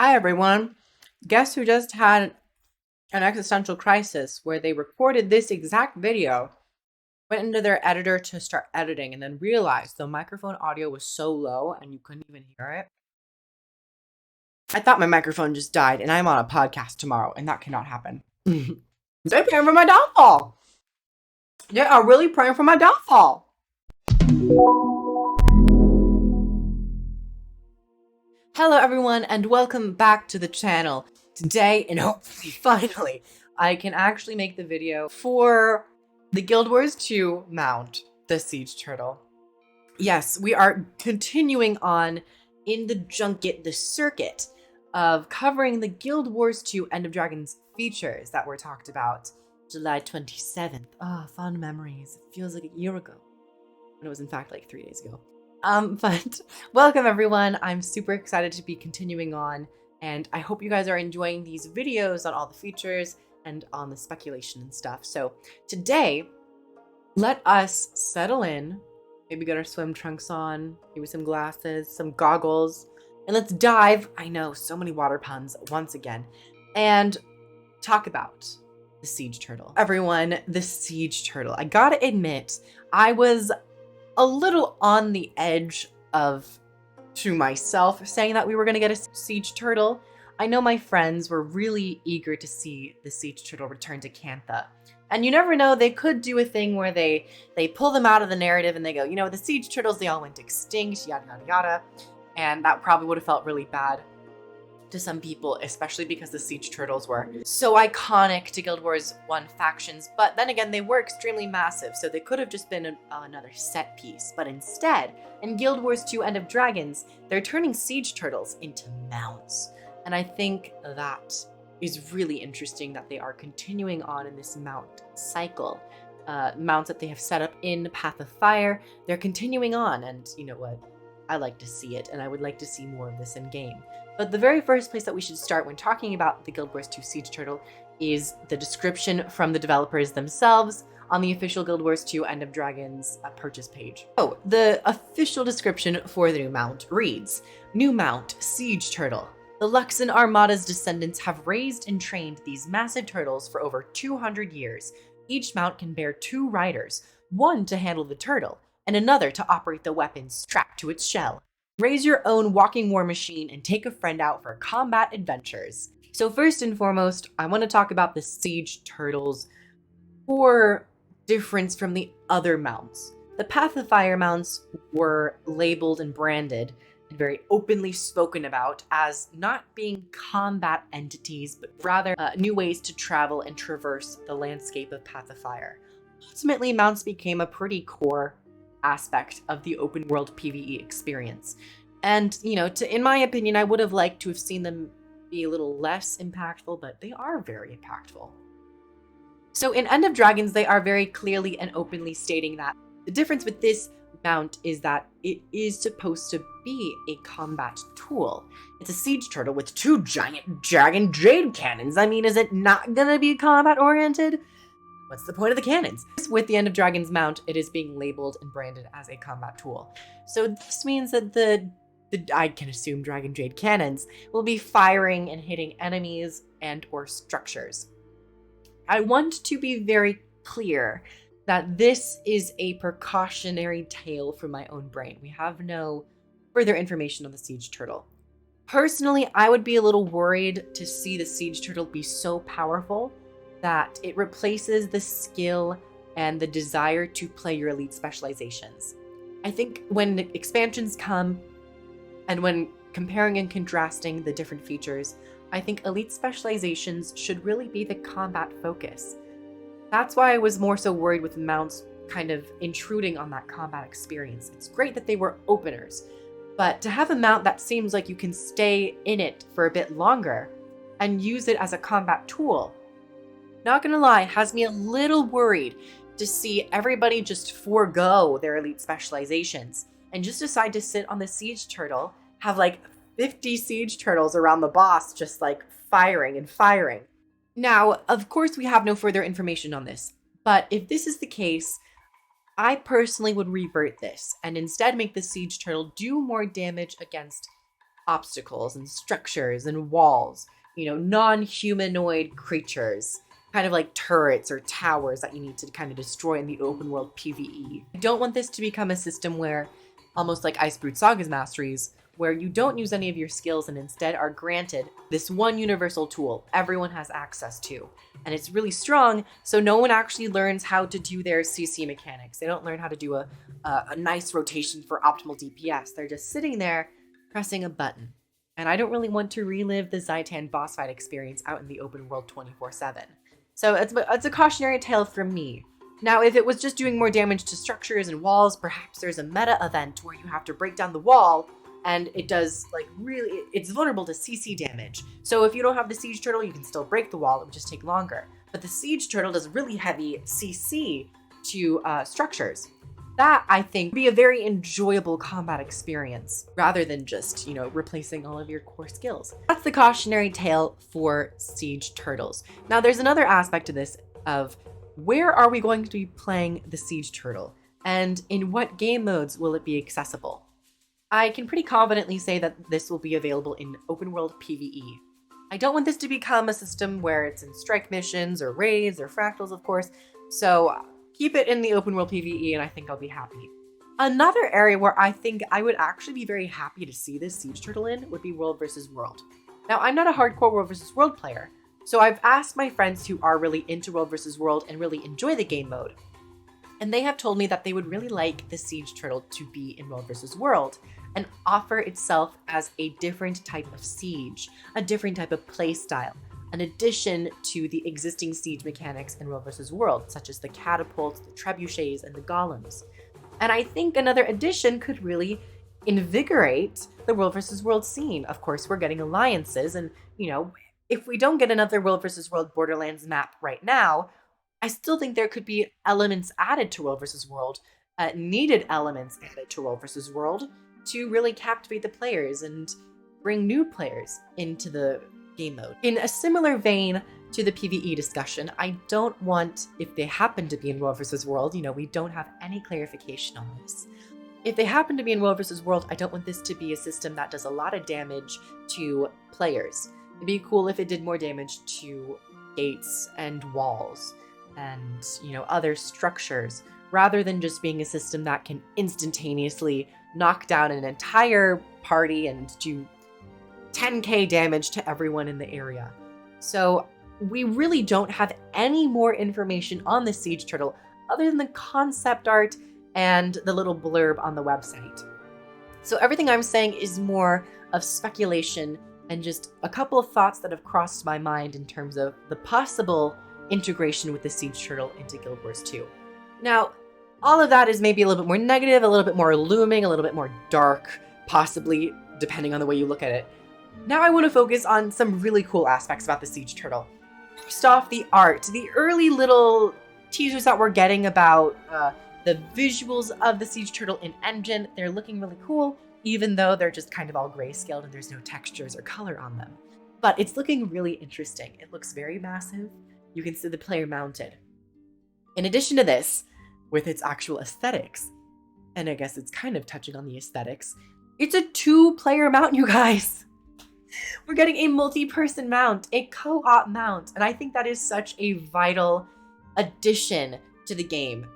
Hi everyone. Guess who just had an existential crisis where they recorded this exact video, went into their editor to start editing, and then realized the microphone audio was so low and you couldn't even hear it. I thought my microphone just died and I'm on a podcast tomorrow and that cannot happen. They're praying for my downfall. They are really praying for my downfall. Hello everyone and welcome back to the channel. Today, and hopefully finally, I can actually make the video for the Guild Wars 2 mount, the Siege Turtle. Yes, we are continuing on in the junket, the circuit of covering the Guild Wars 2 End of Dragons features that were talked about July 27th. Ah, fond memories. It feels like a year ago. When it was in fact like 3 days ago. But welcome everyone. I'm super excited to be continuing on, and I hope you guys are enjoying these videos on all the features and on the speculation and stuff. So today, let us settle in, maybe get our swim trunks on, maybe some glasses, some goggles, and let's dive, I know, so many water puns once again, and talk about the Siege Turtle. Everyone, the Siege Turtle. I gotta admit, I was a little on the edge of, to myself, saying that we were going to get a Siege Turtle. I know my friends were really eager to see the Siege Turtle return to Cantha. And you never know, they could do a thing where they pull them out of the narrative and they go, you know, the Siege Turtles, they all went extinct, yada, yada, yada. And that probably would have felt really bad to some people, especially because the Siege Turtles were so iconic to Guild Wars 1 factions, but then again, they were extremely massive, so they could have just been another set piece. But instead, in Guild Wars 2 End of Dragons, they're turning Siege Turtles into mounts. And I think that is really interesting that they are continuing on in this mount cycle. Mounts that they have set up in Path of Fire, they're continuing on, and you know what? I like to see it, and I would like to see more of this in game. But the very first place that we should start when talking about the Guild Wars 2 Siege Turtle is the description from the developers themselves on the official Guild Wars 2 End of Dragons purchase page. Oh, the official description for the new mount reads, New mount, Siege Turtle. The Luxon Armada's descendants have raised and trained these massive turtles for over 200 years. Each mount can bear 2 riders, one to handle the turtle, and another to operate the weapons strapped to its shell. Raise your own walking war machine and take a friend out for combat adventures. So first and foremost, I want to talk about the Siege Turtles' core difference from the other mounts. The Path of Fire mounts were labeled and branded and very openly spoken about as not being combat entities, but rather new ways to travel and traverse the landscape of Path of Fire. Ultimately, mounts became a pretty core aspect of the open world PvE experience. And, you know, in my opinion, I would have liked to have seen them be a little less impactful, but they are very impactful. So in End of Dragons, they are very clearly and openly stating that the difference with this mount is that it is supposed to be a combat tool. It's a Siege Turtle with 2 giant dragon jade cannons. I mean, is it not gonna be combat oriented? What's the point of the cannons? With the End of Dragons mount, it is being labeled and branded as a combat tool. So this means that the I can assume Dragon Jade cannons will be firing and hitting enemies and or structures. I want to be very clear that this is a precautionary tale from my own brain. We have no further information on the Siege Turtle. Personally, I would be a little worried to see the Siege Turtle be so powerful that it replaces the skill and the desire to play your elite specializations. I think when the expansions come, and when comparing and contrasting the different features, I think elite specializations should really be the combat focus. That's why I was more so worried with mounts kind of intruding on that combat experience. It's great that they were openers, but to have a mount that seems like you can stay in it for a bit longer and use it as a combat tool, not gonna lie, has me a little worried to see everybody just forego their elite specializations and just decide to sit on the Siege Turtle, have like 50 Siege Turtles around the boss just like firing and firing. Now, of course, we have no further information on this, but if this is the case, I personally would revert this and instead make the Siege Turtle do more damage against obstacles and structures and walls, non-humanoid creatures, kind of like turrets or towers that you need to kind of destroy in the open world PvE. I don't want this to become a system where, almost like Icebrood Saga's Masteries, where you don't use any of your skills and instead are granted this one universal tool everyone has access to. And it's really strong, so no one actually learns how to do their CC mechanics. They don't learn how to do a nice rotation for optimal DPS. They're just sitting there pressing a button. And I don't really want to relive the Zaitan boss fight experience out in the open world 24/7. So it's a cautionary tale from me. Now, if it was just doing more damage to structures and walls, perhaps there's a meta event where you have to break down the wall and it does it's vulnerable to CC damage. So if you don't have the siege turtle, you can still break the wall, it would just take longer. But the siege turtle does really heavy CC to structures. That, I think, would be a very enjoyable combat experience rather than just, replacing all of your core skills. That's the cautionary tale for siege turtles. Now, there's another aspect to this of where are we going to be playing the siege turtle and in what game modes will it be accessible? I can pretty confidently say that this will be available in open world PvE. I don't want this to become a system where it's in strike missions or raids or fractals, of course, so keep it in the open world PvE and I think I'll be happy. Another area where I think I would actually be very happy to see this siege turtle in would be World vs. World. Now, I'm not a hardcore World vs. World player, so I've asked my friends who are really into World vs. World and really enjoy the game mode, and they have told me that they would really like the siege turtle to be in World vs. World and offer itself as a different type of siege, a different type of playstyle, an addition to the existing siege mechanics in World vs. World, such as the catapults, the trebuchets, and the golems. And I think another addition could really invigorate the World vs. World scene. Of course, we're getting alliances, and, if we don't get another World vs. World Borderlands map right now, I still think there could be elements added to World vs. World, needed elements added to World vs. World, to really captivate the players and bring new players into the game mode. In a similar vein to the PvE discussion, I don't want, if they happen to be in World vs. World, we don't have any clarification on this. If they happen to be in World vs. World, I don't want this to be a system that does a lot of damage to players. It'd be cool if it did more damage to gates and walls and, other structures, rather than just being a system that can instantaneously knock down an entire party and do 10k damage to everyone in the area. So we really don't have any more information on the siege turtle other than the concept art and the little blurb on the website. So everything I'm saying is more of speculation and just a couple of thoughts that have crossed my mind in terms of the possible integration with the siege turtle into Guild Wars 2. Now, all of that is maybe a little bit more negative, a little bit more looming, a little bit more dark, possibly, depending on the way you look at it. Now I want to focus on some really cool aspects about the siege turtle. First off, the art. The early little teasers that we're getting about the visuals of the siege turtle in Engine, they're looking really cool, even though they're just kind of all grayscaled and there's no textures or color on them. But it's looking really interesting. It looks very massive. You can see the player mounted. In addition to this, with its actual aesthetics, and I guess it's kind of touching on the aesthetics, it's a 2-player mount, you guys. We're getting a multi-person mount, a co-op mount, and I think that is such a vital addition to the game.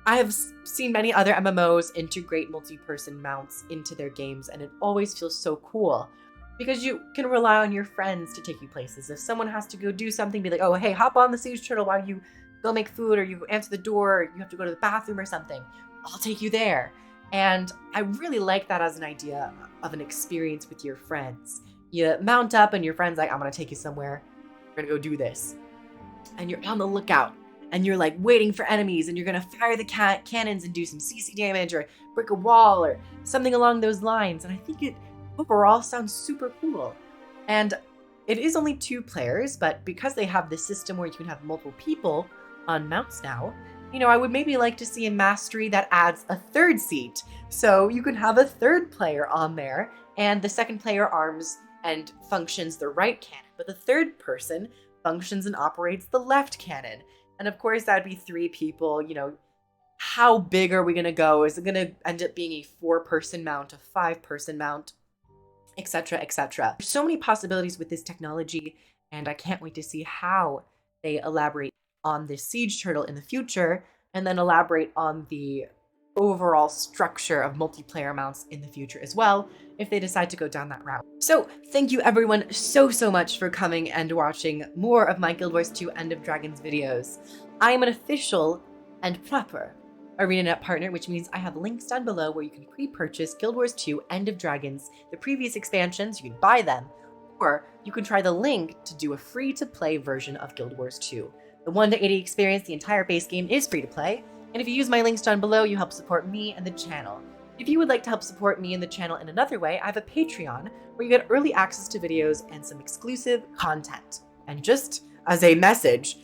I have seen many other MMOs integrate multi-person mounts into their games, and it always feels so cool because you can rely on your friends to take you places. If someone has to go do something, be like, oh, hey, hop on the siege turtle while you go make food, or you answer the door, or you have to go to the bathroom or something. I'll take you there. And I really like that as an idea of an experience with your friends. You mount up and your friend's like, I'm gonna take you somewhere. We're gonna go do this. And you're on the lookout and you're like waiting for enemies and you're gonna fire the cannons and do some CC damage or break a wall or something along those lines. And I think it overall sounds super cool. And it is only 2 players, but because they have this system where you can have multiple people on mounts now, I would maybe like to see a mastery that adds a 3rd seat. So you can have a 3rd player on there and the 2nd player arms and functions the right cannon, but the 3rd person functions and operates the left cannon. And of course that'd be 3 people. How big are we gonna go? Is it gonna end up being a 4-person mount, a 5-person mount? etc., etc. There's so many possibilities with this technology, and I can't wait to see how they elaborate on this siege turtle in the future, and then elaborate on the overall structure of multiplayer mounts in the future as well, if they decide to go down that route. So thank you everyone so much for coming and watching more of my Guild Wars 2 End of Dragons videos. I am an official and proper ArenaNet partner, which means I have links down below where you can pre-purchase Guild Wars 2 End of Dragons, the previous expansions. You can buy them, or you can try the link to do a free-to-play version of Guild Wars 2. The 1 to 80 experience, the entire base game, is free to play, and if you use my links down below, you help support me and the channel. If you would like to help support me and the channel in another way, I have a Patreon where you get early access to videos and some exclusive content. And just as a message,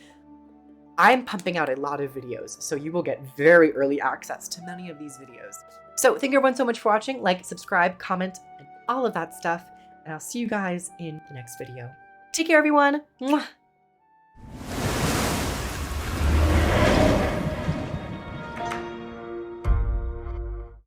I'm pumping out a lot of videos, so you will get very early access to many of these videos. So thank you everyone so much for watching. Like, subscribe, comment, and all of that stuff. And I'll see you guys in the next video. Take care, everyone. Mwah.